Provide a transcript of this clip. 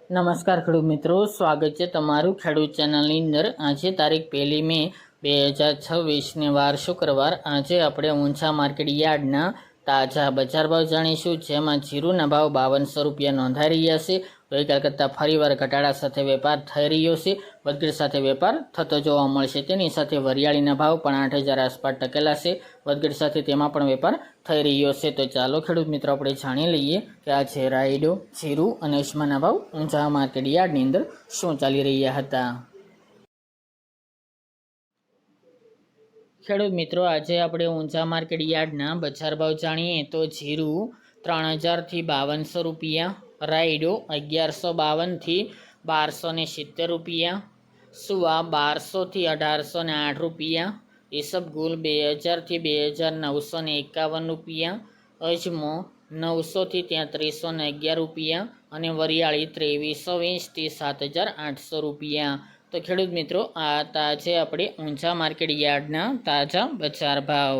નમસ્કાર ખેડૂત મિત્રો, સ્વાગત છે તમારું ખેડૂત ચેનલની અંદર। આજે તારીખ 1 મે 2026 ને વાર શુક્રવાર। આજે આપણે ઊંઝા માર્કેટ યાર્ડના તાજા બજાર ભાવ જાણીશું, જેમાં જીરુના ભાવ 5200 રૂપિયા નોંધાઈ રહ્યા છે। ગઈકાલ કરતાં ફરીવાર ઘટાડા સાથે વેપાર થઈ રહ્યો છે, વધઘટ સાથે વેપાર થતો જોવા મળશે। તેની સાથે વરિયાળીના ભાવ પણ 8000 આસપાસ ટકેલા છે, વધઘટ સાથે તેમાં પણ વેપાર થઈ રહ્યો છે। તો ચાલો ખેડૂત મિત્રો આપણે જાણી લઈએ કે આજે રાયડો, જીરું અને અજમાના ભાવ ઊંઝા માર્કેટ યાર્ડની અંદર શું ચાલી રહ્યા હતા। ખેડૂત મિત્રો, આજે આપણે ઊંઝા માર્કેટ યાર્ડના બજાર ભાવ જાણીએ તો જીરું 3000 થી 5200 રૂપિયા, રાયડો 1152 થી 1270 રૂપિયા, સુવા 1200 થી 1808 રૂપિયા, ઈસબગુલ 2000 થી 2951 રૂપિયા, અજમો 900 થી 3311 રૂપિયા અને વરિયાળી 2320 થી 7800 રૂપિયા। તો ખેડૂત મિત્રો, આ તાજે આપણે ઊંઝા માર્કેટ યાર્ડના તાજા બજાર ભાવ।